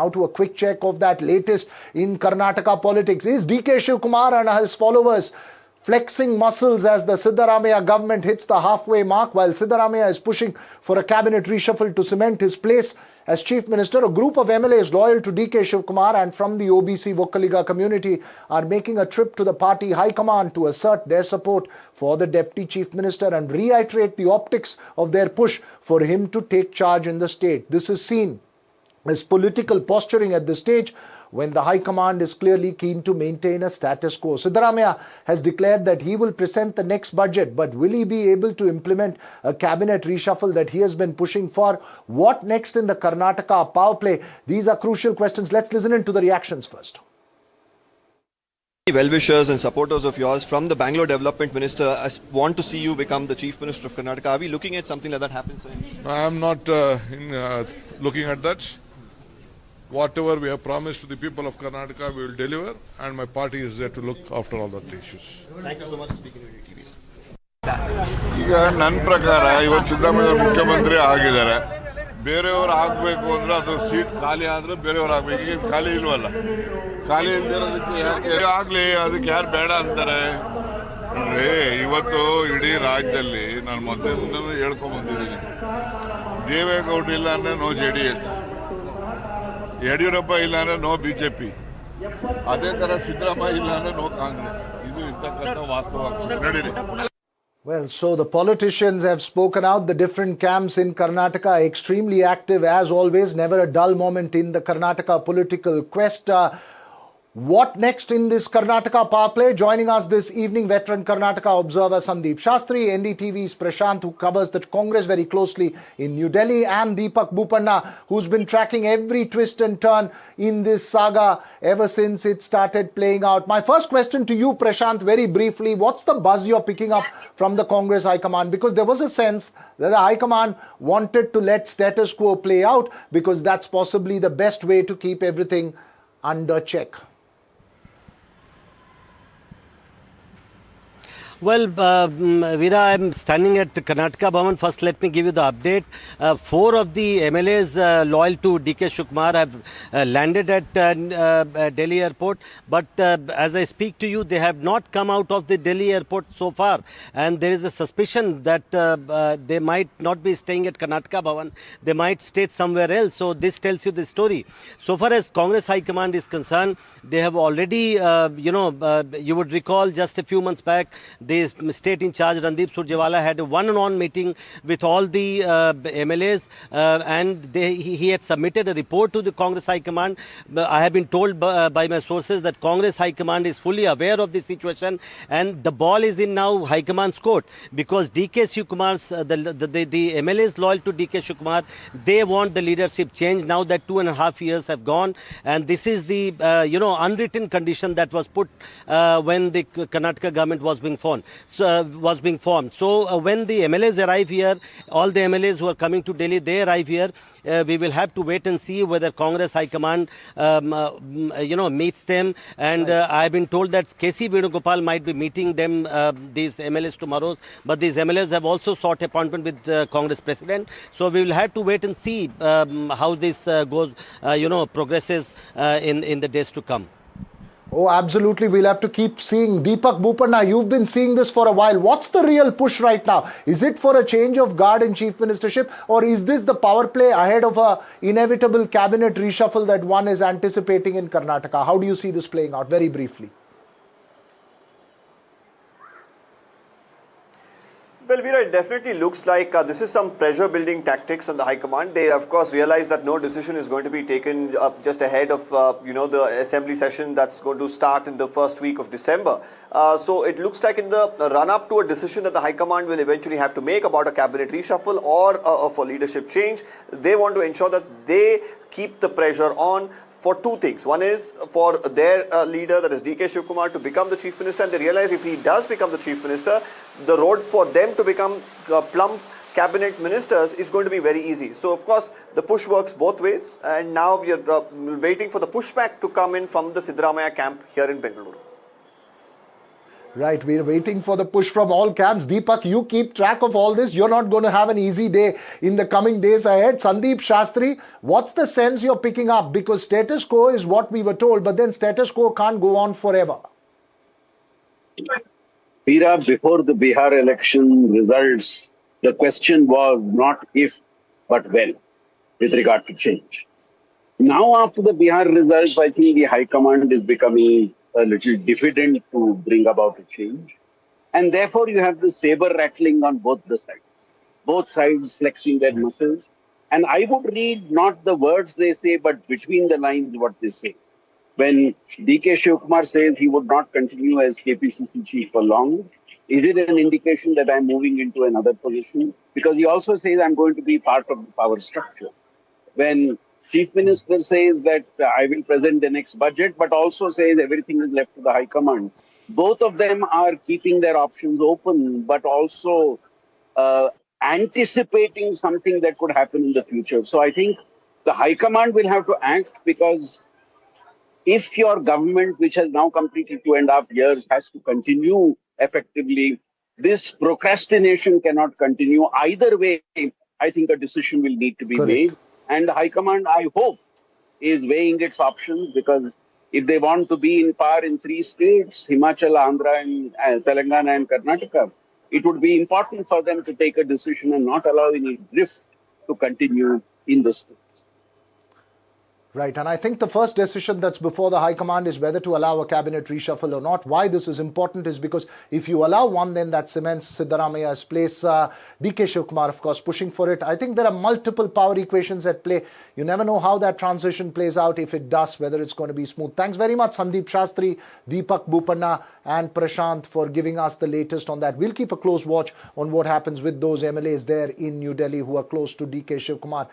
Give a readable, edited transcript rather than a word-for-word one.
Now to a quick check of that latest in Karnataka politics. Is DK Shivakumar and his followers flexing muscles as the Siddaramaiah government hits the halfway mark? While Siddaramaiah is pushing for a cabinet reshuffle to cement his place as chief minister, a group of MLAs loyal to DK Shivakumar and from the OBC Vokkaliga community are making a trip to the party high command to assert their support for the deputy chief minister and reiterate the optics of their push for him to take charge in the state. This is seen as political posturing at this stage when the High Command is clearly keen to maintain a status quo. Siddaramaiah has declared that he will present the next budget, but will he be able to implement a cabinet reshuffle that he has been pushing for? What next in the Karnataka power play? These are crucial questions. Let's listen into the reactions first. Well-wishers and supporters of yours from the Bangalore Development Minister want to see you become the Chief Minister of Karnataka. Are we looking at something like that happen, sir? I am not looking at that. Whatever we have promised to the people of Karnataka, we will deliver, and my party is there to look after all that issues. Thank you so much for speaking to NDTV, sir. ಈಗ ನನ್ನ ಪ್ರಕಾರ ಇವತ್ತು ಸಿದ್ದರಾಮಯ್ಯ ಮುಖ್ಯಮಂತ್ರಿ ಆಗಿದ್ದಾರೆ. ಬೇರೆಯವರು ಆಗಬೇಕು ಅಂದ್ರೆ ಅದು ಸೀಟ್ ಖಾಲಿ ಆದ್ರೆ ಬೇರೆಯವರು ಆಗಬೇಕು. ಈಗ ಖಾಲಿ ಇಲ್ವಲ್ಲ, ಖಾಲಿ ಇಲ್ದಿರೋದಕ್ಕೆ ಆಗಲಿ, ಅದಕ್ಕೆ ಯಾರು ಬೇಡ ಅಂತಾರೆ. ನೋಡ್ರಿ, ಇವತ್ತು ಇಡೀ ರಾಜ್ಯದಲ್ಲಿ ನಾನು ಮೊದಲಿಂದ ಹೇಳ್ಕೊಂಡ್ ಬಂದಿದ್ದೀನಿ, ದೇವೇಗೌಡ ಇಲ್ಲ ಅಂದ್ರೆ ನೋ JDS, ಯಡಿಯೂರಪ್ಪ ಇಲ್ಲ ಅಂದ್ರೆ ನೋ BJP, ಅದೇ ತರ ಸಿದ್ದರಾಮಯ್ಯ ಇಲ್ಲ ಅಂದ್ರೆ ನೋ ಕಾಂಗ್ರೆಸ್. ಇದು ಇರ್ತಕ್ಕಂಥ ವಾಸ್ತವ. ನಡೀರಿ. Well, so the politicians have spoken out. The different camps in Karnataka are extremely active as always. Never a dull moment in the Karnataka political quest. What next in this Karnataka power play? Joining us this evening, veteran Karnataka observer Sandeep Shastri, NDTV's Prashant, who covers the Congress very closely in New Delhi, and Deepak Bopanna, who's been tracking every twist and turn in this saga ever since it started playing out. My first question to you, Prashant, very briefly, what's the buzz you're picking up from the Congress High Command? Because there was a sense that the High Command wanted to let status quo play out because that's possibly the best way to keep everything under check. Well, Veera, I'm standing at Karnataka Bhavan. First, let me give you the update. 4 of the MLAs loyal to DK Shivakumar have landed at Delhi airport. But as I speak to you, they have not come out of the Delhi airport so far. And there is a suspicion that they might not be staying at Karnataka Bhavan. They might stay somewhere else. So this tells you the story. So far as Congress High Command is concerned, they have already, you would recall just a few months back, the state in charge, Randeep Surjewala, had a one-on-one meeting with all the MLAs and he had submitted a report to the Congress High Command. I have been told by my sources that Congress High Command is fully aware of the situation and the ball is in now High Command's court because DK Shivakumar's, the MLAs loyal to DK Shivakumar, they want the leadership change now that 2.5 years have gone, and this is the unwritten condition that was put when the Karnataka government was being formed. So when the MLAs arrive here, all the MLAs who are coming to Delhi, they arrive here. We will have to wait and see whether Congress High Command, meets them. And I have been told that KC Venugopal might be meeting them, these MLAs tomorrow. But these MLAs have also sought appointment with Congress President. So we will have to wait and see how this goes, progresses in the days to come. Oh, absolutely. We'll have to keep seeing. Deepak Bopanna, you've been seeing this for a while. What's the real push right now? Is it for a change of guard in chief ministership, or is this the power play ahead of a inevitable cabinet reshuffle that one is anticipating in Karnataka? How do you see this playing out? Very briefly. Well, Veera, it definitely looks like this is some pressure-building tactics on the High Command. They, of course, realize that no decision is going to be taken just ahead of, the assembly session that's going to start in the first week of December. So it looks like in the run-up to a decision that the High Command will eventually have to make about a cabinet reshuffle or for leadership change, they want to ensure that they keep the pressure on for 2 things. One is for their leader, that is DK Shivakumar, to become the chief minister, and they realize if he does become the chief minister, the road for them to become plump cabinet ministers is going to be very easy. So, of course, the push works both ways, and now we are waiting for the pushback to come in from the Siddaramaiah camp here in Bengaluru. Right, we're waiting for the push from all camps. Deepak, you keep track of all this. You're not going to have an easy day in the coming days ahead. Sandeep Shastri, what's the sense you're picking up? Because status quo is what we were told, but then status quo can't go on forever. Veera, before the Bihar election results, the question was not if, but when, with regard to change. Now, after the Bihar results, I think the High Command is becoming a little diffident to bring about a change. And therefore, you have the saber rattling on both sides flexing their muscles. And I would read not the words they say, but between the lines what they say. When D.K. Shivakumar says he would not continue as KPCC chief for long, is it an indication that I'm moving into another position? Because he also says I'm going to be part of the power structure. When Chief Minister says that I will present the next budget, but also says everything is left to the High Command, both of them are keeping their options open, but also anticipating something that could happen in the future. So I think the High Command will have to act, because if your government, which has now completed 2.5 years, has to continue effectively, this procrastination cannot continue. Either way, I think a decision will need to be Correct. made. And the High Command, I hope, is weighing its options, because if they want to be in power in 3 states, Himachal, Andhra, and Telangana and Karnataka, it would be important for them to take a decision and not allow any drift to continue in the states. Right, and I think the first decision that's before the High Command is whether to allow a cabinet reshuffle or not. Why this is important is because if you allow one, then that cements Siddaramaiah's place. D.K. Shivakumar, of course, pushing for it. I think there are multiple power equations at play. You never know how that transition plays out. If it does, whether it's going to be smooth. Thanks very much, Sandeep Shastri, Deepak Bopanna and Prashant, for giving us the latest on that. We'll keep a close watch on what happens with those MLAs there in New Delhi who are close to D.K. Shivakumar.